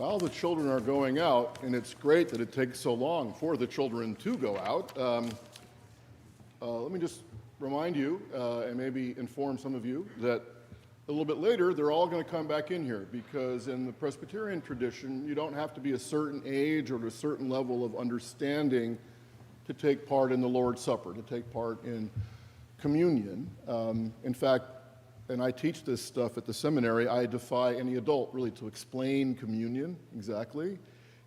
While the children are going out, and it's great that it takes so long for the children to go out, let me just remind you, and maybe inform some of you, that a little bit later they're all going to come back in here, because in the Presbyterian tradition, you don't have to be a certain age or a certain level of understanding to take part in the Lord's Supper, to take part in communion. In fact, and I teach this stuff at the seminary, I defy any adult really to explain communion exactly.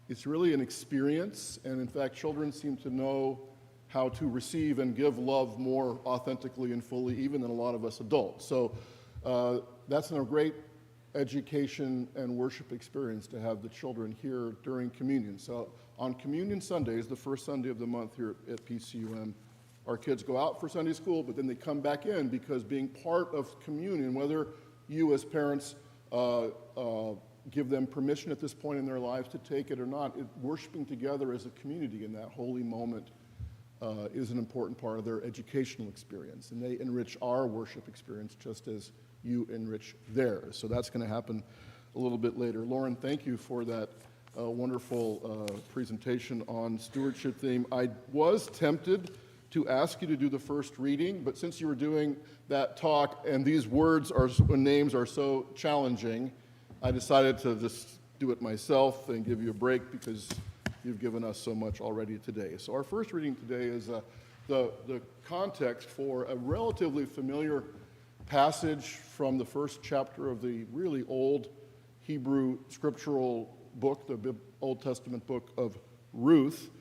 It's really an experience, and in fact, children seem to know how to receive and give love more authentically and fully even than a lot of us adults. So that's a great education and worship experience to have the children here during communion. So on Communion Sundays, the first Sunday of the month here at PCUM, our kids go out for Sunday school, but then they come back in because being part of communion, whether you as parents give them permission at this point in their lives to take it or not, worshiping together as a community in that holy moment is an important part of their educational experience. And they enrich our worship experience just as you enrich theirs. So that's going to happen a little bit later. Lauren, thank you for that wonderful presentation on stewardship theme. I was tempted to ask you to do the first reading, but since you were doing that talk and these words and names are so challenging, I decided to just do it myself and give you a break because you've given us so much already today. So our first reading today is the context for a relatively familiar passage from the first chapter of the really old Hebrew scriptural book, the Old Testament book of Ruth.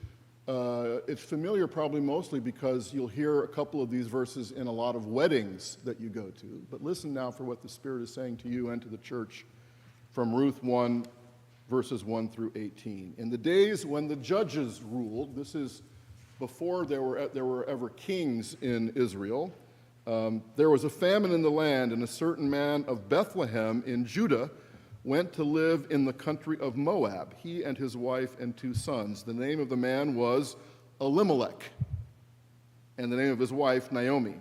It's familiar probably mostly because you'll hear a couple of these verses in a lot of weddings that you go to. But listen now for what the Spirit is saying to you and to the church from Ruth 1, verses 1 through 18. In the days when the judges ruled, this is before there were ever kings in Israel, there was a famine in the land, and a certain man of Bethlehem in Judah went to live in the country of Moab, he and his wife and 2 sons. The name of the man was Elimelech, and the name of his wife Naomi.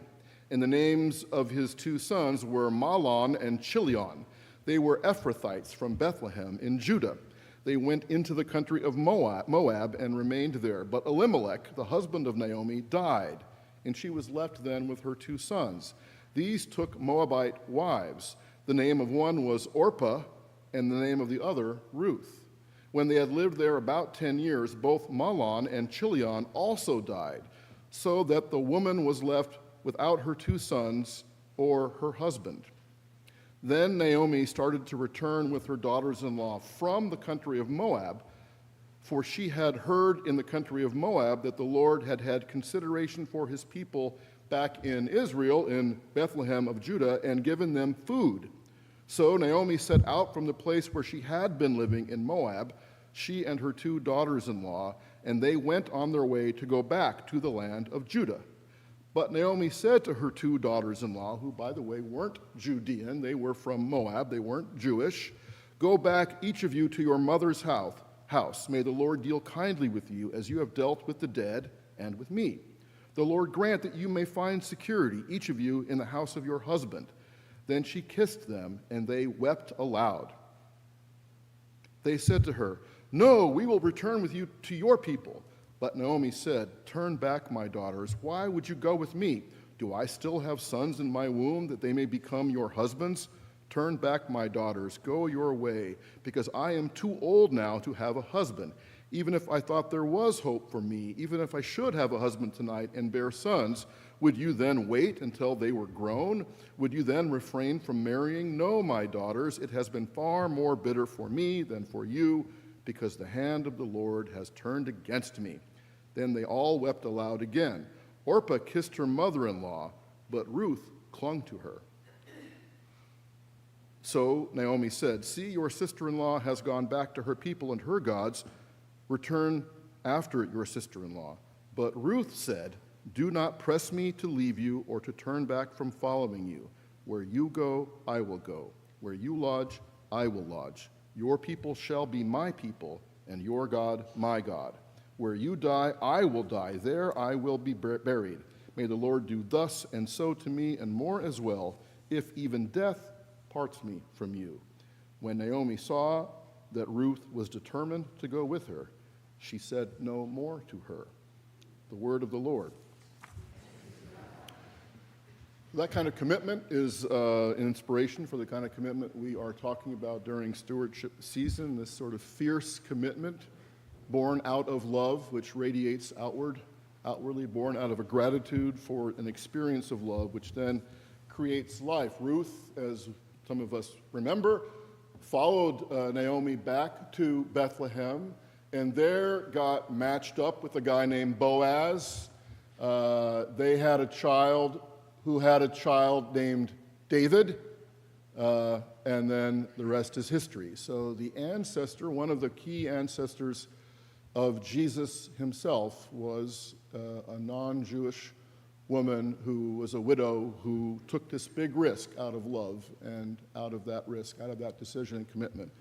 And the names of his 2 sons were Mahlon and Chilion. They were Ephrathites from Bethlehem in Judah. They went into the country of Moab and remained there. But Elimelech, the husband of Naomi, died, and she was left then with her 2 sons. These took Moabite wives. The name of one was Orpah, and the name of the other, Ruth. When they had lived there about 10 years, both Mahlon and Chilion also died, so that the woman was left without her 2 sons or her husband. Then Naomi started to return with her daughters-in-law from the country of Moab, for she had heard in the country of Moab that the Lord had had consideration for his people back in Israel, in Bethlehem of Judah, and given them food. So Naomi set out from the place where she had been living in Moab, she and her 2 daughters-in-law, and they went on their way to go back to the land of Judah. But Naomi said to her 2 daughters-in-law, who, by the way, weren't Judean, they were from Moab, they weren't Jewish, "Go back, each of you, to your mother's house. May the Lord deal kindly with you, as you have dealt with the dead and with me. The Lord grant that you may find security, each of you, in the house of your husband." Then she kissed them, and they wept aloud. They said to her, "No, we will return with you to your people." But Naomi said, "Turn back, my daughters. Why would you go with me? Do I still have sons in my womb that they may become your husbands? Turn back, my daughters. Go your way, because I am too old now to have a husband. Even if I thought there was hope for me, even if I should have a husband tonight and bear sons, would you then wait until they were grown? Would you then refrain from marrying? No, my daughters, it has been far more bitter for me than for you, because the hand of the Lord has turned against me." Then they all wept aloud again. Orpah kissed her mother-in-law, but Ruth clung to her. So Naomi said, "See, your sister-in-law has gone back to her people and her gods. Return after your sister-in-law." But Ruth said, "Do not press me to leave you or to turn back from following you. Where you go, I will go. Where you lodge, I will lodge. Your people shall be my people, and your God my God. Where you die, I will die. There I will be buried. May the Lord do thus and so to me, and more as well, if even death parts me from you." When Naomi saw that Ruth was determined to go with her, she said no more to her. The word of the Lord. That kind of commitment is an inspiration for the kind of commitment we are talking about during stewardship season, this sort of fierce commitment born out of love, which radiates outwardly, born out of a gratitude for an experience of love, which then creates life. Ruth, as some of us remember, followed Naomi back to Bethlehem, and there got matched up with a guy named Boaz. They had a child who had a child named David, and then the rest is history. So the ancestor, one of the key ancestors of Jesus himself, was a non-Jewish woman who was a widow who took this big risk out of love, and out of that risk, out of that decision and commitment,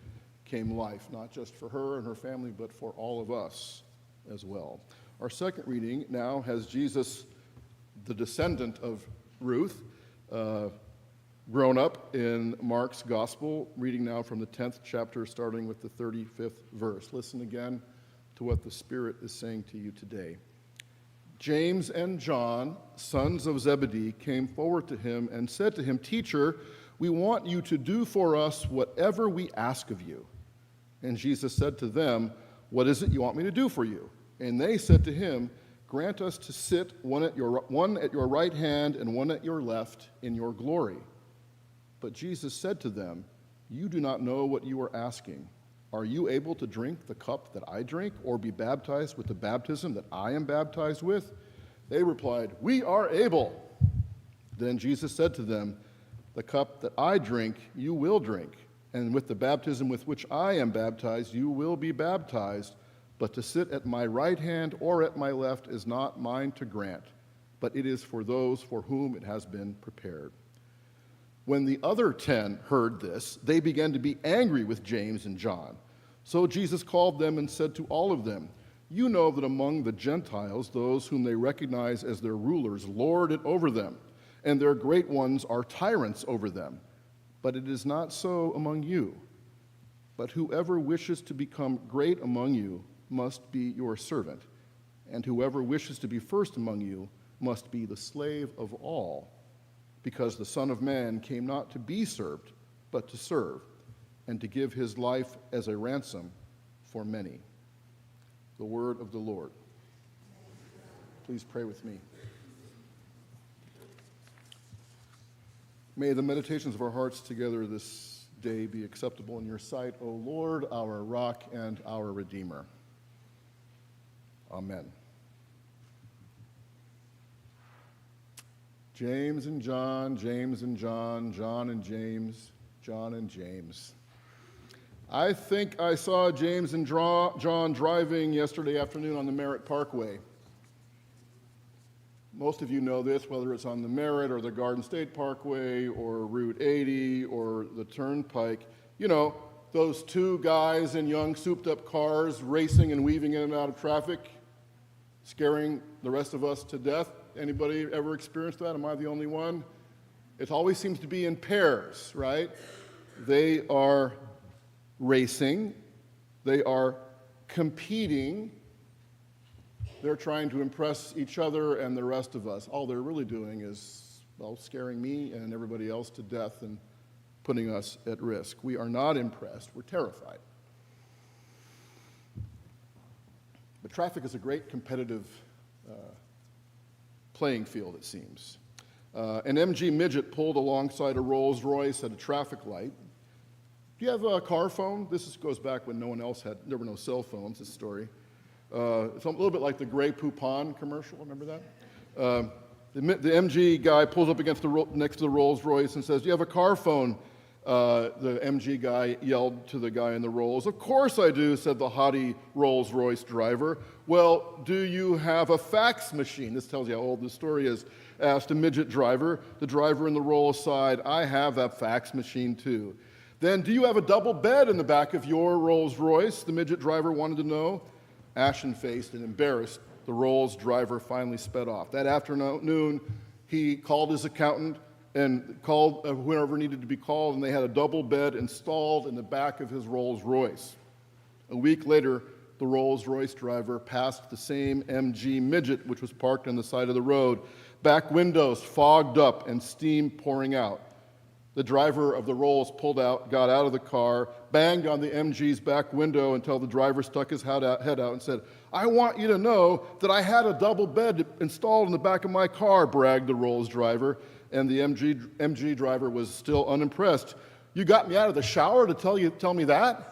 came life, not just for her and her family, but for all of us as well. Our second reading now has Jesus, the descendant of Ruth, grown up in Mark's Gospel, reading now from the 10th chapter, starting with the 35th verse. Listen again to what the Spirit is saying to you today. James and John, sons of Zebedee, came forward to him and said to him, "Teacher, we want you to do for us whatever we ask of you." And Jesus said to them, "What is it you want me to do for you?" And they said to him, "Grant us to sit one at your right hand and one at your left in your glory." But Jesus said to them, "You do not know what you are asking. Are you able to drink the cup that I drink, or be baptized with the baptism that I am baptized with?" They replied, "We are able." Then Jesus said to them, "The cup that I drink, you will drink, and with the baptism with which I am baptized, you will be baptized. But to sit at my right hand or at my left is not mine to grant, but it is for those for whom it has been prepared." When the other 10 heard this, they began to be angry with James and John. So Jesus called them and said to all of them, "You know that among the Gentiles, those whom they recognize as their rulers lord it over them, and their great ones are tyrants over them. But it is not so among you. But whoever wishes to become great among you must be your servant, and whoever wishes to be first among you must be the slave of all, because the Son of Man came not to be served, but to serve, and to give his life as a ransom for many." The word of the Lord. Please pray with me. May the meditations of our hearts together this day be acceptable in your sight, O Lord, our rock and our Redeemer. Amen. James and John, James and John, John and James, John and James. I think I saw James and John driving yesterday afternoon on the Merritt Parkway. Most of you know this, whether it's on the Merritt or the Garden State Parkway or Route 80 or the Turnpike. You know, those two guys in young souped-up cars racing and weaving in and out of traffic, scaring the rest of us to death. Anybody ever experienced that? Am I the only one? It always seems to be in pairs, right? They are racing. They are competing. They're trying to impress each other and the rest of us. All they're really doing is, well, scaring me and everybody else to death and putting us at risk. We are not impressed. We're terrified. But traffic is a great competitive playing field, it seems. An MG midget pulled alongside a Rolls Royce at a traffic light. Do you have a car phone? This goes back when no one else had, there were no cell phones, this story. It's a little bit like the Grey Poupon commercial, remember that? The MG guy pulls up against next to the Rolls Royce and says, "Do you have a car phone?" The MG guy yelled to the guy in the Rolls. "Of course I do," said the haughty Rolls Royce driver. "Well, do you have a fax machine?" This tells you how old this story is. Asked a midget driver. The driver in the Rolls sighed, "I have that fax machine too." "Then do you have a double bed in the back of your Rolls Royce?" the midget driver wanted to know. Ashen-faced and embarrassed, the Rolls driver finally sped off. That afternoon, he called his accountant and called whoever needed to be called, and they had a double bed installed in the back of his Rolls Royce. A week later, the Rolls-Royce driver passed the same MG Midget, which was parked on the side of the road, back windows fogged up and steam pouring out. The driver of the Rolls pulled out, got out of the car, banged on the MG's back window until the driver stuck his head out and said, "I want you to know that I had a double bed installed in the back of my car," bragged the Rolls driver, and the MG driver was still unimpressed. "You got me out of the shower to tell me that?"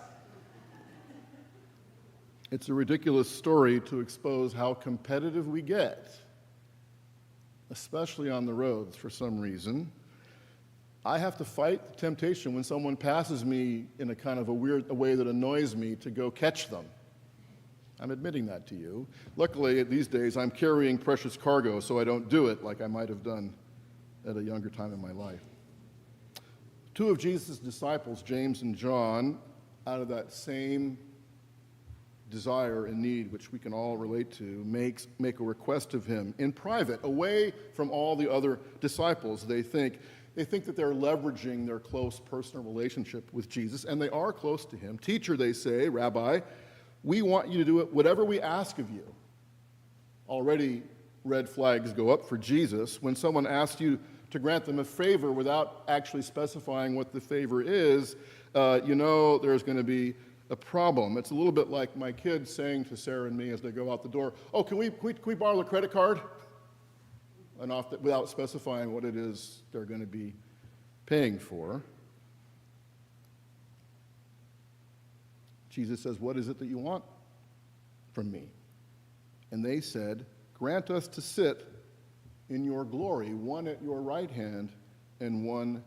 It's a ridiculous story to expose how competitive we get, especially on the roads for some reason. I have to fight the temptation when someone passes me in a kind of a way that annoys me to go catch them. I'm admitting that to you. Luckily, these days, I'm carrying precious cargo, so I don't do it like I might have done at a younger time in my life. Two of Jesus' disciples, James and John, out of that same desire and need, which we can all relate to, make a request of him in private, away from all the other disciples. They think that they're leveraging their close personal relationship with Jesus, and they are close to him. "Teacher," they say, "Rabbi, we want you to do whatever we ask of you." Already red flags go up for Jesus when someone asks you to grant them a favor without actually specifying what the favor is. There's going to be a problem. It's a little bit like my kids saying to Sarah and me as they go out the door, "Oh, can we borrow the credit card?" And without specifying what it is they're going to be paying for. Jesus says, "What is it that you want from me?" And they said, "Grant us to sit in your glory, one at your right hand and one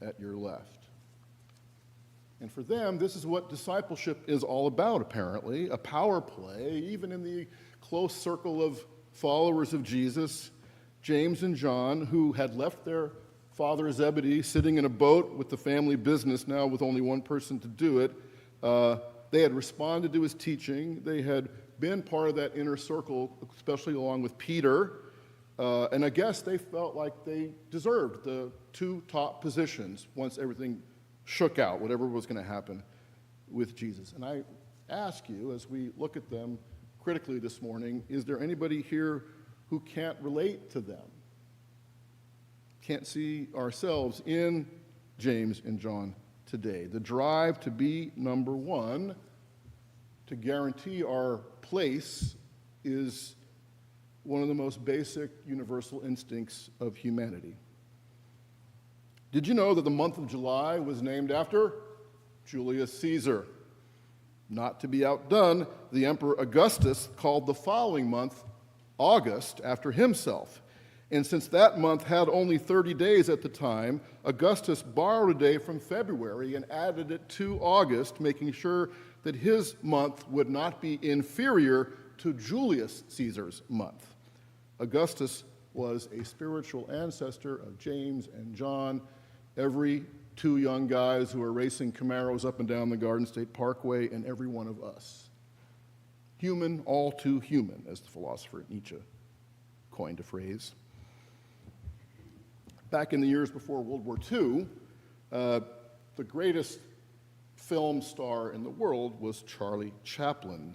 at your left." And for them, this is what discipleship is all about, apparently, a power play, even in the close circle of followers of Jesus. James and John, who had left their father Zebedee sitting in a boat with the family business, now with only one person to do it, they had responded to his teaching. They had been part of that inner circle, especially along with Peter, and I guess they felt like they deserved the two top positions once everything shook out, whatever was going to happen with Jesus. And I ask you, as we look at them critically this morning, is there anybody here who can't relate to them? Can't see ourselves in James and John today? The drive to be number one, to guarantee our place, is one of the most basic universal instincts of humanity. Did you know that the month of July was named after Julius Caesar? Not to be outdone, the Emperor Augustus called the following month August after himself. And since that month had only 30 days at the time, Augustus borrowed a day from February and added it to August, making sure that his month would not be inferior to Julius Caesar's month. Augustus was a spiritual ancestor of James and John, every two young guys who are racing Camaros up and down the Garden State Parkway, and every one of us. Human, all too human, as the philosopher Nietzsche coined a phrase. Back in the years before World War II, the greatest film star in the world was Charlie Chaplin,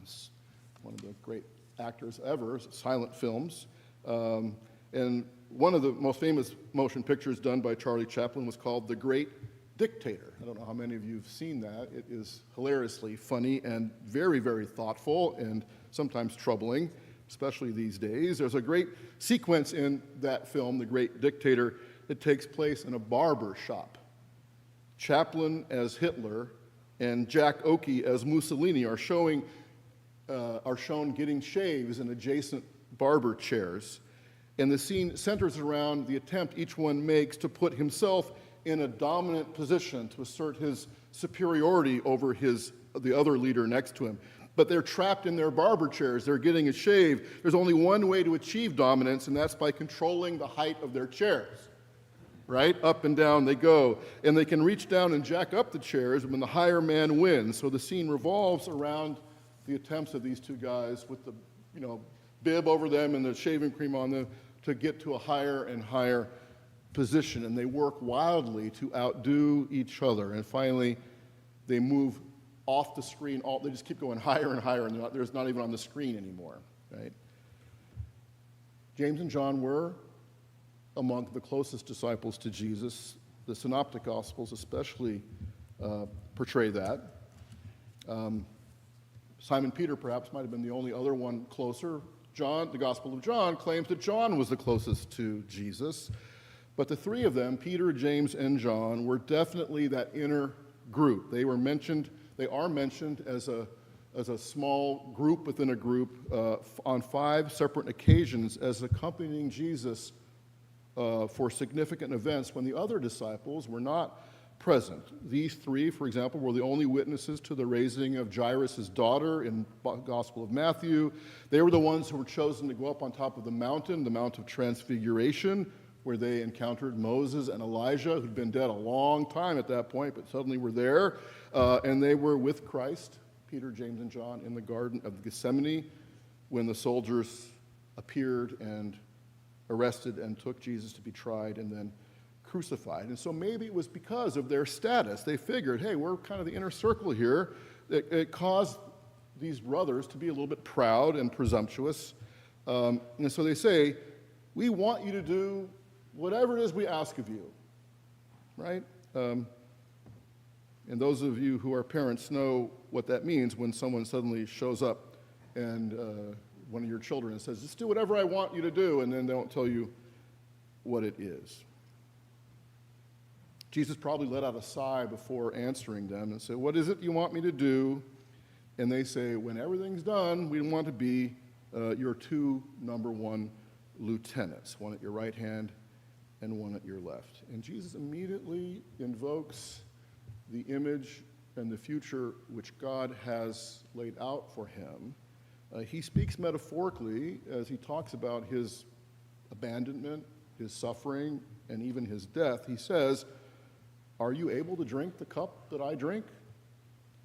one of the great actors ever, silent films. And one of the most famous motion pictures done by Charlie Chaplin was called The Great Dictator. I don't know how many of you have seen that. It is hilariously funny and very, very thoughtful and sometimes troubling, especially these days. There's a great sequence in that film, The Great Dictator, that takes place in a barber shop. Chaplin as Hitler and Jack Oakey as Mussolini are shown getting shaves in adjacent barber chairs. And the scene centers around the attempt each one makes to put himself in a dominant position to assert his superiority over the other leader next to him. But they're trapped in their barber chairs. They're getting a shave. There's only one way to achieve dominance, and that's by controlling the height of their chairs. Right? Up and down they go. And they can reach down and jack up the chairs when the higher man wins. So the scene revolves around the attempts of these two guys with the, bib over them and the shaving cream on them to get to a higher and higher position. And they work wildly to outdo each other. And finally, they move off the screen. They just keep going higher and higher, and they're not even on the screen anymore, right? James and John were among the closest disciples to Jesus. The Synoptic Gospels especially portray that. Simon Peter perhaps might have been the only other one closer. John, the Gospel of John, claims that John was the closest to Jesus. But the three of them, Peter, James, and John, were definitely that inner group. They are mentioned as a small group within a group on 5 separate occasions as accompanying Jesus for significant events when the other disciples were not present. These 3, for example, were the only witnesses to the raising of Jairus' daughter in the Gospel of Matthew. They were the ones who were chosen to go up on top of the Mount of Transfiguration, where they encountered Moses and Elijah, who'd been dead a long time at that point, but suddenly were there. And they were with Christ, Peter, James, and John, in the Garden of Gethsemane when the soldiers appeared and arrested and took Jesus to be tried and then crucified. And so maybe it was because of their status. They figured, hey, we're kind of the inner circle here. It caused these brothers to be a little bit proud and presumptuous. And so they say, we want you to do whatever it is we ask of you, right? And those of you who are parents know what that means when someone suddenly shows up and one of your children says, just do whatever I want you to do, and then they don't tell you what it is. Jesus probably let out a sigh before answering them and said, what is it you want me to do? And they say, when everything's done, we want to be your 2 number 1 lieutenants, one at your right hand and one at your left. And Jesus immediately invokes the image and the future which God has laid out for him. He speaks metaphorically as he talks about his abandonment, his suffering, and even his death. He says, are you able to drink the cup that I drink?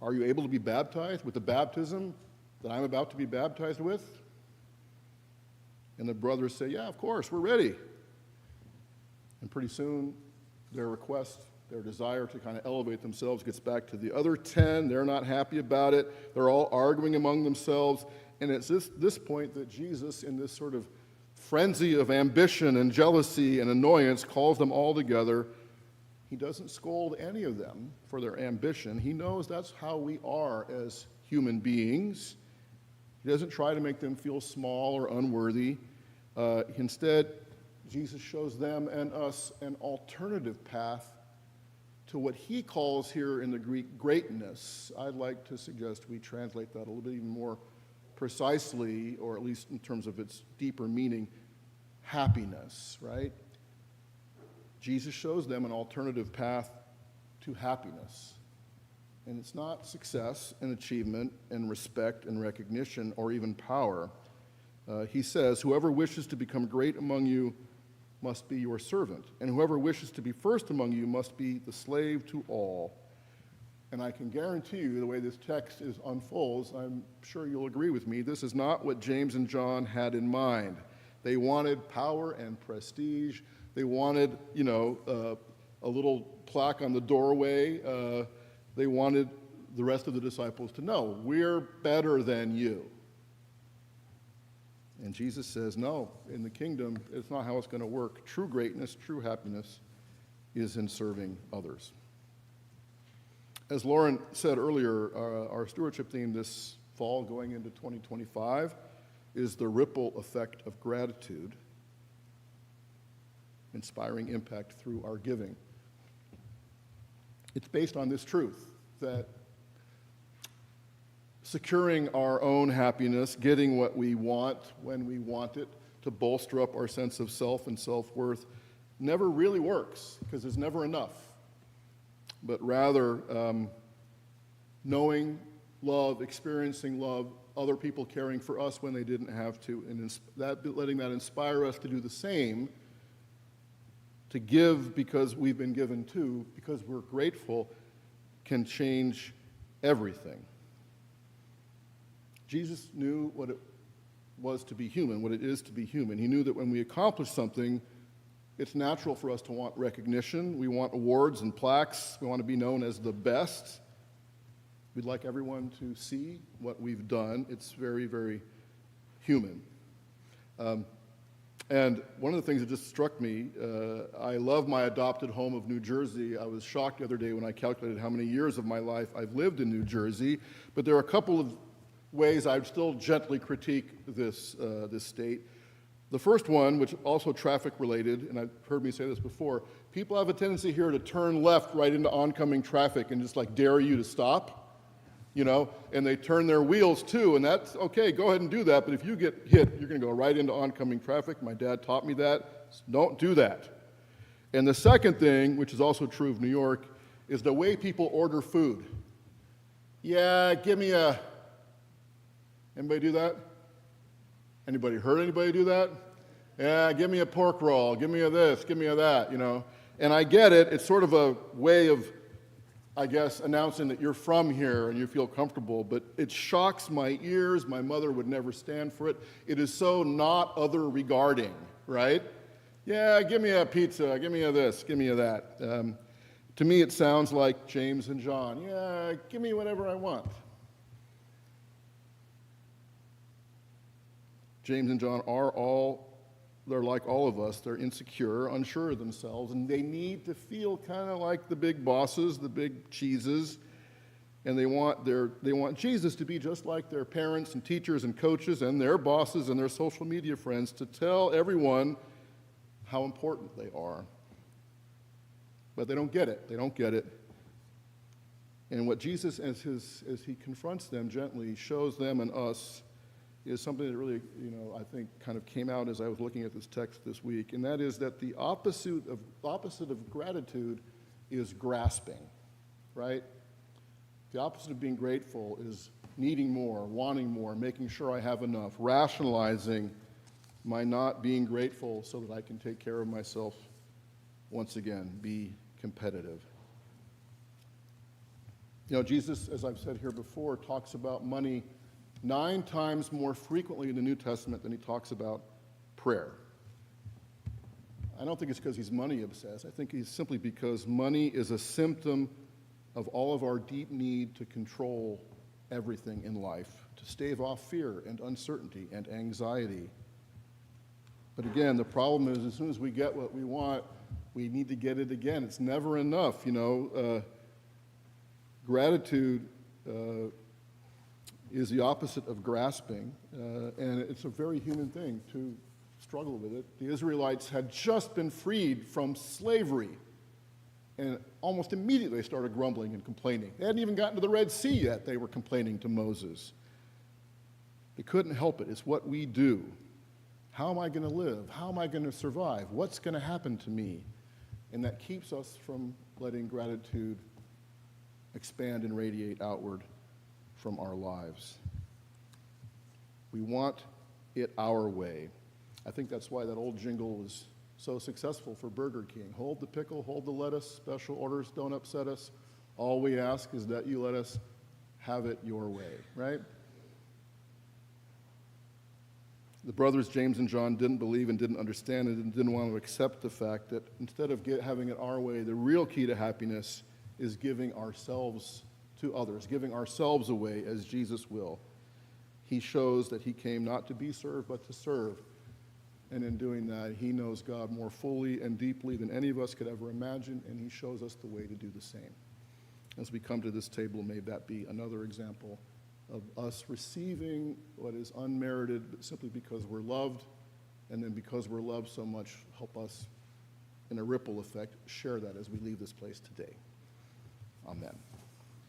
Are you able to be baptized with the baptism that I'm about to be baptized with? And the brothers say, yeah, of course, we're ready. And pretty soon, their request, their desire to kind of elevate themselves gets back to the other 10. They're not happy about it. They're all arguing among themselves. And it's this point that Jesus, in this sort of frenzy of ambition and jealousy and annoyance, calls them all together. He doesn't scold any of them for their ambition. He knows that's how we are as human beings. He doesn't try to make them feel small or unworthy. Instead, Jesus shows them and us an alternative path to what he calls here in the Greek greatness. I'd like to suggest we translate that a little bit even more precisely, or at least in terms of its deeper meaning, happiness, right? Jesus shows them an alternative path to happiness. And it's not success and achievement and respect and recognition or even power. He says, whoever wishes to become great among you must be your servant, and whoever wishes to be first among you must be the slave to all. And I can guarantee you, the way this text unfolds, I'm sure you'll agree with me, this is not what James and John had in mind. They wanted power and prestige. They wanted, a little plaque on the doorway. They wanted the rest of the disciples to know, we're better than you. And Jesus says, no, in the kingdom, it's not how it's going to work. True greatness, true happiness is in serving others. As Lauren said earlier, our stewardship theme this fall going into 2025 is the ripple effect of gratitude, inspiring impact through our giving. It's based on this truth that securing our own happiness, getting what we want when we want it, to bolster up our sense of self and self-worth, never really works because there's never enough. But rather, knowing love, experiencing love, other people caring for us when they didn't have to, and letting that inspire us to do the same, to give because we've been given to, because we're grateful, can change everything. Jesus knew what it was to be human, what it is to be human. He knew that when we accomplish something, it's natural for us to want recognition. We want awards and plaques. We want to be known as the best. We'd like everyone to see what we've done. It's very, very human. And one of the things that just struck me, I love my adopted home of New Jersey. I was shocked the other day when I calculated how many years of my life I've lived in New Jersey, but there are a couple of ways I'd still gently critique this state. The first one, which also traffic related, and I've heard me say this before, people have a tendency here to turn left right into oncoming traffic and just like dare you to stop, and they turn their wheels too, and that's okay, go ahead and do that, but if you get hit, you're gonna go right into oncoming traffic. My dad taught me that. Don't do that. And the second thing, which is also true of New York, is the way people order food. Yeah, give me a, anybody do that? Anybody heard anybody do that? Yeah, give me a pork roll, give me a this, give me a that, And I get it, it's sort of a way of, I guess, announcing that you're from here and you feel comfortable, but it shocks my ears. My mother would never stand for it. It is so not other regarding, right? Yeah, give me a pizza, give me a this, give me a that. To me, it sounds like James and John. Yeah, give me whatever I want. James and John they're like all of us. They're insecure, unsure of themselves, and they need to feel kind of like the big bosses, the big cheeses, and they want Jesus to be just like their parents and teachers and coaches and their bosses and their social media friends, to tell everyone how important they are. But they don't get it. They don't get it. And what Jesus, as he confronts them gently, shows them and us, is something that really, I think kind of came out as I was looking at this text this week, and that is that the opposite of gratitude is grasping, right? The opposite of being grateful is needing more, wanting more, making sure I have enough, rationalizing my not being grateful so that I can take care of myself once again, be competitive. Jesus, as I've said here before, talks about money 9 times more frequently in the New Testament than he talks about prayer. I don't think it's because he's money obsessed. I think it's simply because money is a symptom of all of our deep need to control everything in life, to stave off fear and uncertainty and anxiety. But again, the problem is as soon as we get what we want, we need to get it again. It's never enough, Gratitude is the opposite of grasping, and it's a very human thing to struggle with it. The Israelites had just been freed from slavery, and almost immediately they started grumbling and complaining. They hadn't even gotten to the Red Sea yet, they were complaining to Moses. They couldn't help it. It's what we do. How am I going to live? How am I going to survive? What's going to happen to me? And that keeps us from letting gratitude expand and radiate outward from our lives. We want it our way. I think that's why that old jingle was so successful for Burger King. Hold the pickle, hold the lettuce, special orders don't upset us. All we ask is that you let us have it your way, right? The brothers James and John didn't believe and didn't understand it and didn't want to accept the fact that instead of having it our way, the real key to happiness is giving ourselves to others, giving ourselves away as Jesus will. He shows that he came not to be served, but to serve. And in doing that, he knows God more fully and deeply than any of us could ever imagine, and he shows us the way to do the same. As we come to this table, may that be another example of us receiving what is unmerited, but simply because we're loved, and then because we're loved so much, help us, in a ripple effect, share that as we leave this place today. Amen.